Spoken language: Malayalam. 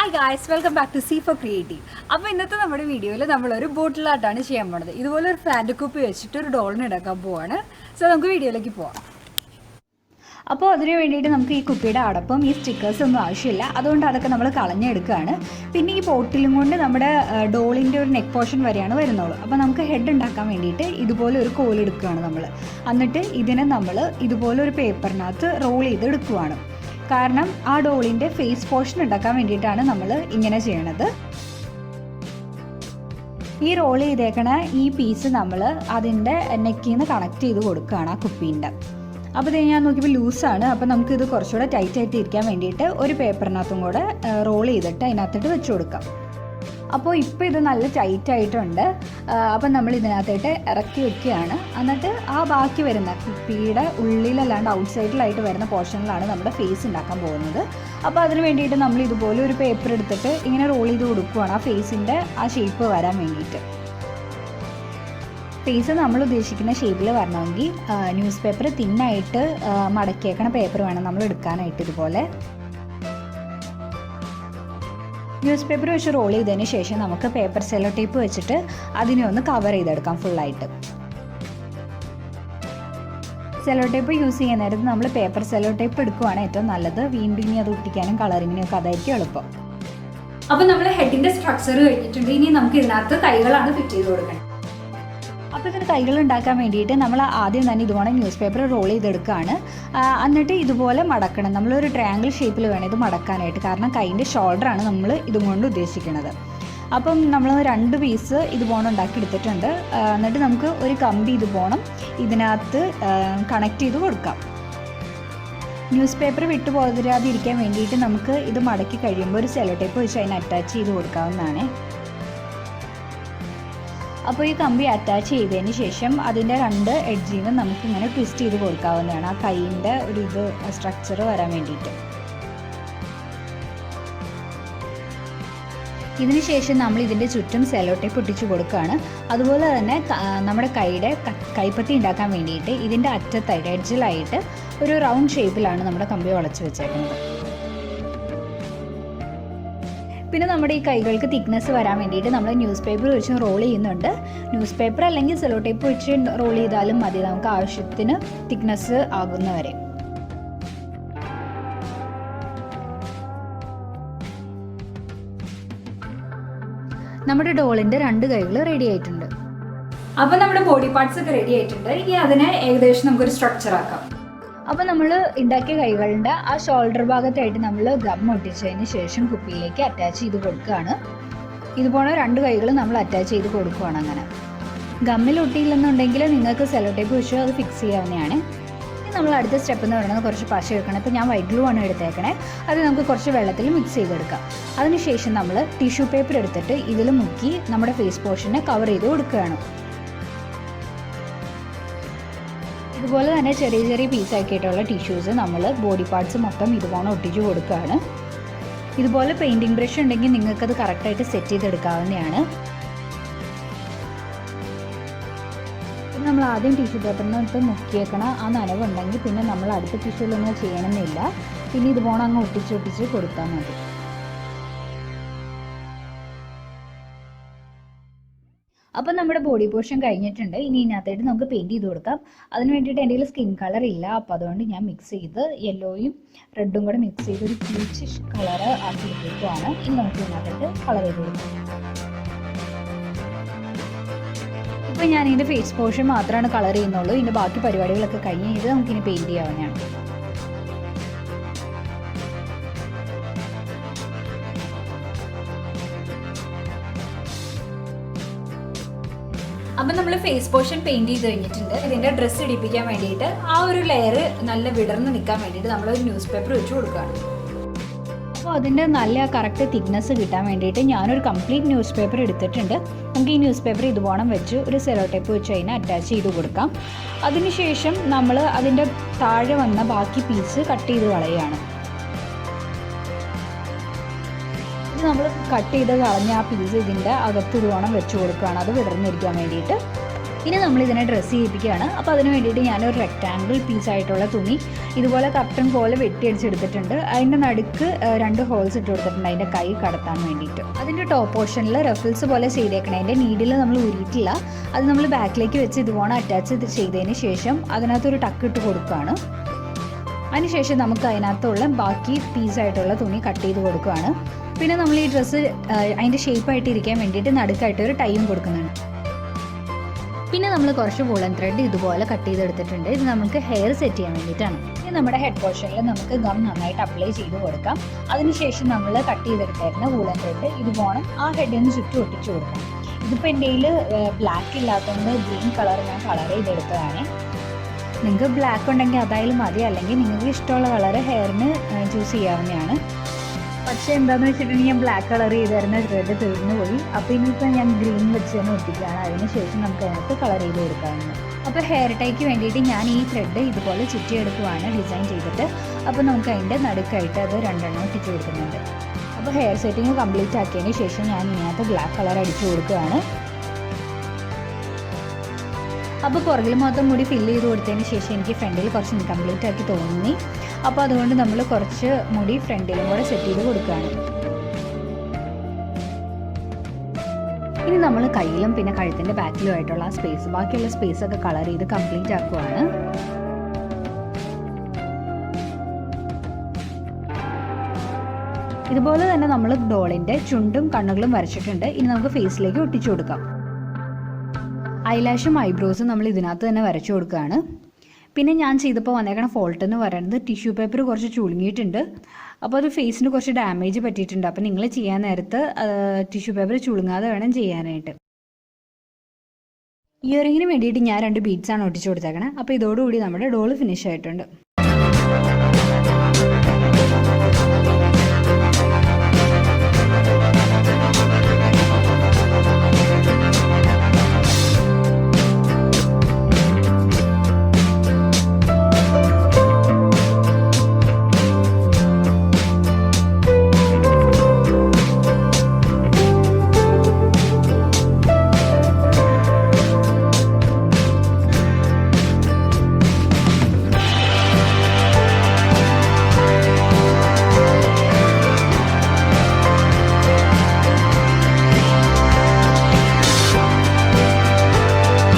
Hi guys, welcome back to C four creative. അപ്പോൾ ഇന്നത്തെ നമ്മുടെ വീഡിയോയിൽ നമ്മളൊരു ബോട്ടിൽ ആർട്ടാണ് ചെയ്യാൻ പോണത്. ഇതുപോലെ ഒരു ഫാൻറ്റ് കുപ്പി വെച്ചിട്ട് ഒരു ഡോളിന് എടുക്കാൻ പോവാണ്. സോ നമുക്ക് വീഡിയോയിലേക്ക് പോവാം. അപ്പോൾ അതിന് വേണ്ടിയിട്ട് നമുക്ക് ഈ കുപ്പിയുടെ അടപ്പും ഈ സ്റ്റിക്കേഴ്സൊന്നും ആവശ്യമില്ല, അതുകൊണ്ട് അതൊക്കെ നമ്മൾ കളഞ്ഞെടുക്കുകയാണ്. പിന്നെ ഈ ബോട്ടിലും കൊണ്ട് നമ്മുടെ ഡോളിൻ്റെ ഒരു നെക്ക് പോർഷൻ വരെയാണ് വരുന്നുള്ളൂ. അപ്പോൾ നമുക്ക് ഹെഡ് ഉണ്ടാക്കാൻ വേണ്ടിയിട്ട് ഇതുപോലെ ഒരു കോലെടുക്കുകയാണ് നമ്മൾ. എന്നിട്ട് ഇതിനെ നമ്മൾ ഇതുപോലെ ഒരു പേപ്പറിനകത്ത് റോൾ ചെയ്തെടുക്കുകയാണ്. കാരണം ആ ഡോളിൻ്റെ ഫേസ് പോർഷൻ ഉണ്ടാക്കാൻ വേണ്ടിയിട്ടാണ് നമ്മൾ ഇങ്ങനെ ചെയ്യണത്. ഈ റോൾ ചെയ്തേക്കണ ഈ പീസ് നമ്മൾ അതിൻ്റെ നെക്കിൽ നിന്ന് കണക്ട് ചെയ്ത് കൊടുക്കുകയാണ് ആ കുപ്പീൻ്റെ. അപ്പോൾ ഇത് ഞാൻ നോക്കിയപ്പോൾ ലൂസാണ്. അപ്പോൾ നമുക്കിത് കുറച്ചുകൂടെ ടൈറ്റായിട്ട് ഇരിക്കാൻ വേണ്ടിയിട്ട് ഒരു പേപ്പറിനകത്തും കൂടെ റോൾ ചെയ്തിട്ട് അതിനകത്തിട്ട് വെച്ച് കൊടുക്കാം. അപ്പോൾ ഇപ്പോൾ ഇത് നല്ല ടൈറ്റായിട്ടുണ്ട്. അപ്പം നമ്മൾ ഇതിനകത്തായിട്ട് ഇറക്കി വെക്കുകയാണ്. എന്നിട്ട് ആ ബാക്കി വരുന്ന കുപ്പിയുടെ ഉള്ളിലല്ലാണ്ട് ഔട്ട് സൈഡിലായിട്ട് വരുന്ന പോർഷനിലാണ് നമ്മുടെ ഫേസ് ഉണ്ടാക്കാൻ പോകുന്നത്. അപ്പോൾ അതിന് വേണ്ടിയിട്ട് നമ്മൾ ഇതുപോലെ ഒരു പേപ്പർ എടുത്തിട്ട് ഇങ്ങനെ റോൾ ചെയ്ത് കൊടുക്കുകയാണ് ആ ഫേസിൻ്റെ ആ ഷേപ്പ് വരാൻ വേണ്ടിയിട്ട്. ഫേസ് നമ്മൾ ഉദ്ദേശിക്കുന്ന ഷേപ്പിൽ വരണമെങ്കിൽ ന്യൂസ് പേപ്പർ തിന്നായിട്ട് മടക്കിയേക്കണ പേപ്പർ വേണം നമ്മൾ എടുക്കാനായിട്ട്. ഇതുപോലെ ന്യൂസ് പേപ്പർ വെച്ച് റോൾ ചെയ്തതിന് ശേഷം നമുക്ക് പേപ്പർ സെല്ലോ ടേപ്പ് വെച്ചിട്ട് അതിനെ ഒന്ന് കവർ ചെയ്തെടുക്കാം ഫുള്ളായിട്ട്. സെല്ലോ ടേപ്പ് യൂസ് ചെയ്യുന്ന നേരത്ത് നമ്മൾ പേപ്പർ സെല്ലോ ടേപ്പ് എടുക്കുകയാണ് ഏറ്റവും നല്ലത്. വീണ്ടും ഇനി അത് ഒട്ടിക്കാനും കളറിങ്ങിനും ഒക്കെ അതായിരിക്കും എളുപ്പം. അപ്പോൾ നമ്മൾ ഹെഡിൻ്റെ സ്ട്രക്ചർ കഴിഞ്ഞിട്ടുണ്ട്. ഇനി നമുക്ക് ഇതിനകത്ത് കൈകളാണ് ഫിറ്റ് ചെയ്ത് കൊടുക്കണം. അപ്പോൾ ഇതിന് കൈകൾ ഉണ്ടാക്കാൻ വേണ്ടിയിട്ട് നമ്മൾ ആദ്യം തന്നെ ഇതുപോലെ ന്യൂസ് പേപ്പർ റോൾ ചെയ്തെടുക്കുകയാണ്. എന്നിട്ട് ഇതുപോലെ മടക്കണം. നമ്മളൊരു ട്രയാങ്കിൾ ഷേപ്പിൽ വേണം ഇത് മടക്കാനായിട്ട്. കാരണം കൈൻ്റെ ഷോൾഡറാണ് നമ്മൾ ഇതും കൊണ്ട് ഉദ്ദേശിക്കുന്നത്. അപ്പം നമ്മൾ 2 പീസ് ഇതുപോലെ ഉണ്ടാക്കി എടുത്തിട്ടുണ്ട്. എന്നിട്ട് നമുക്ക് ഒരു കമ്പി ഇതുപോലെ ഇതിനകത്ത് കണക്ട് ചെയ്ത് കൊടുക്കാം. ന്യൂസ് പേപ്പർ വിട്ടു പോകാതിരിക്കാൻ വേണ്ടിയിട്ട് നമുക്ക് ഇത് മടക്കി കഴിയുമ്പോൾ ഒരു സെല്ലോ ടേപ്പ് വെച്ച് അതിന് അറ്റാച്ച് ചെയ്ത് കൊടുക്കാവുന്നതാണ്. അപ്പോൾ ഈ കമ്പി അറ്റാച്ച് ചെയ്തതിന് ശേഷം അതിൻ്റെ 2 എഡ്ജിൽ നിന്ന് നമുക്കിങ്ങനെ ട്വിസ്റ്റ് ചെയ്ത് കൊടുക്കാവുന്നതാണ് ആ കൈയിൻ്റെ ഒരു ഇത് സ്ട്രക്ചർ വരാൻ വേണ്ടിയിട്ട്. ഇതിന് ശേഷം നമ്മൾ ഇതിൻ്റെ ചുറ്റും സെല്ലോ ടേപ്പ് ഒട്ടിച്ച് കൊടുക്കുകയാണ്. അതുപോലെ തന്നെ നമ്മുടെ കൈയുടെ കൈപ്പത്തി ഉണ്ടാക്കാൻ വേണ്ടിയിട്ട് ഇതിൻ്റെ അറ്റത്തായിട്ട് എഡ്ജിലായിട്ട് ഒരു റൗണ്ട് ഷേപ്പിലാണ് നമ്മുടെ കമ്പി വളച്ച് വെച്ചേക്കുന്നത്. പിന്നെ നമ്മുടെ ഈ കൈകൾക്ക് തിക്നെസ് വരാൻ വേണ്ടിയിട്ട് നമ്മൾ ന്യൂസ് പേപ്പർ വെച്ച് റോൾ ചെയ്യുന്നുണ്ട്. ന്യൂസ് പേപ്പർ അല്ലെങ്കിൽ സെല്ലോ ടേപ്പ് വെച്ച് റോൾ ചെയ്താലും മതി, നമുക്ക് ആവശ്യത്തിന് തിക്നെസ് ആകുന്നവരെ. നമ്മുടെ ഡോളിൻ്റെ 2 കൈകൾ റെഡി ആയിട്ടുണ്ട്. അപ്പോൾ നമ്മുടെ ബോഡി പാർട്സ് ഒക്കെ റെഡി ആയിട്ടുണ്ട്. ഇനി അതിനെ ഏകദേശം നമുക്കൊരു സ്ട്രക്ചർ ആക്കാം. അപ്പോൾ നമ്മൾ ഉണ്ടാക്കിയ കൈകളുടെ ആ ഷോൾഡർ ഭാഗത്തായിട്ട് നമ്മൾ ഗം ഒട്ടിച്ചതിന് ശേഷം കുപ്പിയിലേക്ക് അറ്റാച്ച് ചെയ്ത് കൊടുക്കുകയാണ്. ഇതുപോലെ 2 കൈകൾ നമ്മൾ അറ്റാച്ച് ചെയ്ത് കൊടുക്കുകയാണ്. അങ്ങനെ ഗമ്മിൽ ഒട്ടിയില്ലെന്നുണ്ടെങ്കിൽ നിങ്ങൾക്ക് സെല്ലോ ടേപ്പ് വെച്ച് അത് ഫിക്സ് ചെയ്യാവുന്നതാണ്. ഇനി നമ്മൾ അടുത്ത സ്റ്റെപ്പ് എന്ന് പറയുന്നത് കുറച്ച് പശ എടുക്കണം. ഇപ്പോൾ ഞാൻ വൈറ്റ് ഗ്ലൂ ആണ് എടുത്തേക്കണേ. അത് നമുക്ക് കുറച്ച് വെള്ളത്തിൽ മിക്സ് ചെയ്തെടുക്കാം. അതിനുശേഷം നമ്മൾ ടിഷ്യൂ പേപ്പർ എടുത്തിട്ട് ഇതിൽ മുക്കി നമ്മുടെ ഫേസ് പോർഷനെ കവർ ചെയ്ത് കൊടുക്കുകയാണ്. ഇതുപോലെ തന്നെ ചെറിയ ചെറിയ പീസാക്കിയിട്ടുള്ള ടിഷ്യൂസ് നമ്മൾ ബോഡി പാർട്സ് മൊത്തം ഇതുപോലെ ഒട്ടിച്ച് കൊടുക്കുകയാണ്. ഇതുപോലെ പെയിൻറ്റിങ് ബ്രഷ് ഉണ്ടെങ്കിൽ നിങ്ങൾക്കത് കറക്റ്റായിട്ട് സെറ്റ് ചെയ്തെടുക്കാവുന്നതാണ്. നമ്മൾ ആദ്യം ടിഷ്യൂ പേപ്പറിനകത്ത് മുക്കിയേക്കണ ആ നനവുണ്ടെങ്കിൽ പിന്നെ നമ്മൾ അടുത്ത ടിഷ്യൂലൊന്നും ചെയ്യണമെന്നില്ല. പിന്നെ ഇതുപോലെ അങ്ങ് ഒട്ടിച്ച് കൊടുത്താൽ മതി. അപ്പോൾ നമ്മുടെ ബോഡി പോർഷൻ കഴിഞ്ഞിട്ടുണ്ട്. ഇനി ഇതിനകത്തായിട്ട് നമുക്ക് പെയിൻറ്റ് ചെയ്ത് കൊടുക്കാം. അതിന് വേണ്ടിയിട്ട് എൻ്റെ കയ്യിൽ സ്കിൻ കളർ ഇല്ല. അപ്പോൾ അതുകൊണ്ട് ഞാൻ മിക്സ് ചെയ്ത് യെല്ലോയും റെഡും കൂടെ മിക്സ് ചെയ്ത് ഒരു പീച്ച് കളർ ആക്കി എടുക്കുകയാണ്. ഇനി നമുക്ക് ഇതിനകത്തായിട്ട് കളർ ചെയ്ത് കൊടുക്കാം. ഇപ്പോൾ ഞാൻ ഇതിൻ്റെ ഫേസ് പോർഷൻ മാത്രമാണ് കളർ ചെയ്യുന്നുള്ളൂ. ഇതിൻ്റെ ബാക്കി പരിപാടികളൊക്കെ കഴിഞ്ഞ് ഇത് നമുക്കിനി പെയിൻറ്റ് ചെയ്യാവുന്നതാണ്. അപ്പം നമ്മൾ ഫേസ് പോർഷൻ പെയിൻറ്റ് ചെയ്ത് കഴിഞ്ഞിട്ടുണ്ട്. ഇതിൻ്റെ ഡ്രസ്സ് ഇടിപ്പിക്കാൻ വേണ്ടിയിട്ട് ആ ഒരു ലെയർ നല്ല വിടർന്ന് നിൽക്കാൻ വേണ്ടിയിട്ട് നമ്മളൊരു ന്യൂസ് പേപ്പർ വെച്ച് കൊടുക്കുകയാണ്. അപ്പോൾ അതിൻ്റെ നല്ല കറക്റ്റ് തിക്നെസ് കിട്ടാൻ വേണ്ടിയിട്ട് ഞാനൊരു കംപ്ലീറ്റ് ന്യൂസ് പേപ്പർ എടുത്തിട്ടുണ്ട്. നമുക്ക് ഈ ന്യൂസ് പേപ്പർ ഇതുപോലെ വെച്ച് ഒരു സെല്ലോ ടേപ്പ് വെച്ച് അതിനെ അറ്റാച്ച് ചെയ്ത് കൊടുക്കാം. അതിനുശേഷം നമ്മൾ അതിൻ്റെ താഴെ വന്ന ബാക്കി പീസ് കട്ട് ചെയ്ത് കളയുകയാണ്. നമ്മൾ കട്ട് ചെയ്ത് കളഞ്ഞ ആ പീസ് ഇതിൻ്റെ അകത്ത് ഇതുവണ്ണം വെച്ച് കൊടുക്കുകയാണ്, അത് വിടർന്നിരിക്കാൻ വേണ്ടിയിട്ട്. ഇനി നമ്മൾ ഇതിനെ ഡ്രസ്സ് ചെയ്യിപ്പിക്കുകയാണ്. അപ്പോൾ അതിന് വേണ്ടിയിട്ട് ഞാനൊരു റെക്റ്റാങ്കിൾ പീസായിട്ടുള്ള തുണി ഇതുപോലെ കർട്ടൻ പോലെ വെട്ടിയടിച്ചെടുത്തിട്ടുണ്ട്. അതിൻ്റെ നടുക്ക് 2 ഹോൾസ് ഇട്ട് കൊടുത്തിട്ടുണ്ട് അതിൻ്റെ കൈ കടത്താൻ വേണ്ടിയിട്ട്. അതിൻ്റെ ടോപ്പ് പോർഷനിൽ റഫിൾസ് പോലെ ചെയ്തേക്കണതിൻ്റെ നീഡിൽ നമ്മൾ ഊരിയിട്ടില്ല. അത് നമ്മൾ ബാക്കിലേക്ക് വെച്ച് ഇതുപോലെ അറ്റാച്ച് ചെയ്തതിന് ശേഷം അതിനകത്തൊരു ടക്ക് ഇട്ട് കൊടുക്കുകയാണ്. അതിനുശേഷം നമുക്ക് അതിനകത്തുള്ള ബാക്കി പീസായിട്ടുള്ള തുണി കട്ട് ചെയ്ത് കൊടുക്കുകയാണ്. പിന്നെ നമ്മൾ ഈ ഡ്രസ്സ് അതിൻ്റെ ഷേപ്പായിട്ട് ഇരിക്കാൻ വേണ്ടിയിട്ട് നടുക്കായിട്ട് ഒരു ടൈയും കൊടുക്കുന്നുണ്ട്. പിന്നെ നമ്മൾ കുറച്ച് വൂളൻ ത്രെഡ് ഇതുപോലെ കട്ട് ചെയ്തെടുത്തിട്ടുണ്ട്. ഇത് നമുക്ക് ഹെയർ സെറ്റ് ചെയ്യാൻ വേണ്ടിയിട്ടാണ്. ഇനി നമ്മുടെ ഹെഡ് പോർഷനിൽ നമുക്ക് ഗം നന്നായിട്ട് അപ്ലൈ ചെയ്ത് കൊടുക്കാം. അതിനുശേഷം നമ്മൾ കട്ട് ചെയ്തെടുത്തായിരുന്ന വൂളൻ ത്രെഡ് ഇതുപോലെ ആ ഹെഡിന് ചുറ്റും ഒട്ടിച്ചു കൊടുക്കാം. ഇതിപ്പോൾ എൻ്റെ കയ്യിൽ ബ്ലാക്ക് ഇല്ലാത്തതുകൊണ്ട് ഗ്രീൻ കളർ ഞാൻ കളർ ചെയ്തെടുത്തതാണ്. നിങ്ങൾക്ക് ബ്ലാക്ക് ഉണ്ടെങ്കിൽ അതായാലും മതി, അല്ലെങ്കിൽ നിങ്ങൾക്ക് ഇഷ്ടമുള്ള കളർ ഹെയറിന് ചൂസ് ചെയ്യാവുന്നതാണ്. പക്ഷേ എന്താണെന്ന് വെച്ചിട്ടുണ്ടെങ്കിൽ ഞാൻ ബ്ലാക്ക് കളർ ചെയ്തായിരുന്ന ത്രെഡ് തീർന്നു പോയി. അപ്പോൾ ഇനിയിപ്പോൾ ഞാൻ ഗ്രീൻ വെച്ച് തന്നെ ഒട്ടിക്കുകയാണ്. അതിനുശേഷം നമുക്ക് അതിനകത്ത് കളർ ചെയ്ത് കൊടുക്കാവുന്നത്. അപ്പോൾ ഹെയർ ടൈക്ക് വേണ്ടിയിട്ട് ഞാൻ ഈ ത്രെഡ് ഇതുപോലെ ചുറ്റിയെടുക്കുവാണ് ഡിസൈൻ ചെയ്തിട്ട്. അപ്പോൾ നമുക്ക് അതിൻ്റെ നടുക്കായിട്ട് അത് 2 ഒട്ടിച്ച് കൊടുക്കുന്നുണ്ട്. അപ്പോൾ ഹെയർ സെറ്റിങ് കംപ്ലീറ്റ് ആക്കിയതിന് ശേഷം ഞാൻ ഇതിനകത്ത് ബ്ലാക്ക് കളർ അടിച്ചു കൊടുക്കുകയാണ്. അപ്പോൾ പുറകിൽ മാത്രം മുടി ഫില്ല് ചെയ്ത് കൊടുത്തതിന് ശേഷം എനിക്ക് ഫ്രണ്ടിൽ കുറച്ച് ഇൻകംപ്ലീറ്റ് ആക്കി തോന്നി. അപ്പോൾ അതുകൊണ്ട് നമ്മൾ കുറച്ച് മുടി ഫ്രണ്ടിലും കൂടെ സെറ്റ് ചെയ്ത് കൊടുക്കുകയാണ്. ഇനി നമ്മൾ കയ്യിലും പിന്നെ കഴുത്തിൻ്റെ ബാക്കിലുമായിട്ടുള്ള ആ സ്പേസ്, ബാക്കിയുള്ള സ്പേസൊക്കെ കളർ ചെയ്ത് കംപ്ലീറ്റ് ആക്കുവാണ്. ഇതുപോലെ തന്നെ നമ്മൾ ഡോളിൻ്റെ ചുണ്ടും കണ്ണുകളും വരച്ചിട്ടുണ്ട്. ഇനി നമുക്ക് ഫേസിലേക്ക് ഒട്ടിച്ചു കൊടുക്കാം. ഐലാഷും ഐബ്രോസും നമ്മൾ ഇതിനകത്ത് തന്നെ വരച്ചു കൊടുക്കുകയാണ്. പിന്നെ ഞാൻ ചെയ്തപ്പോൾ വന്നേക്കണ ഫോൾട്ട് എന്ന് പറയുന്നത് ടിഷ്യൂ പേപ്പർ കുറച്ച് ചുളുങ്ങിയിട്ടുണ്ട്. അപ്പോൾ അത് ഫേസിന് കുറച്ച് ഡാമേജ് പറ്റിയിട്ടുണ്ട്. അപ്പോൾ നിങ്ങൾ ചെയ്യാൻ നേരത്ത് ടിഷ്യൂ പേപ്പർ ചുളുങ്ങാതെ വേണം ചെയ്യാനായിട്ട്. ഇയറിങ്ങിന് വേണ്ടിയിട്ട് ഞാൻ 2 ബീഡ്സാണ് ഒട്ടിച്ചു കൊടുത്തേക്കണേ. അപ്പോൾ ഇതോടുകൂടി നമ്മുടെ ഡോൾ ഫിനിഷ് ആയിട്ടുണ്ട്.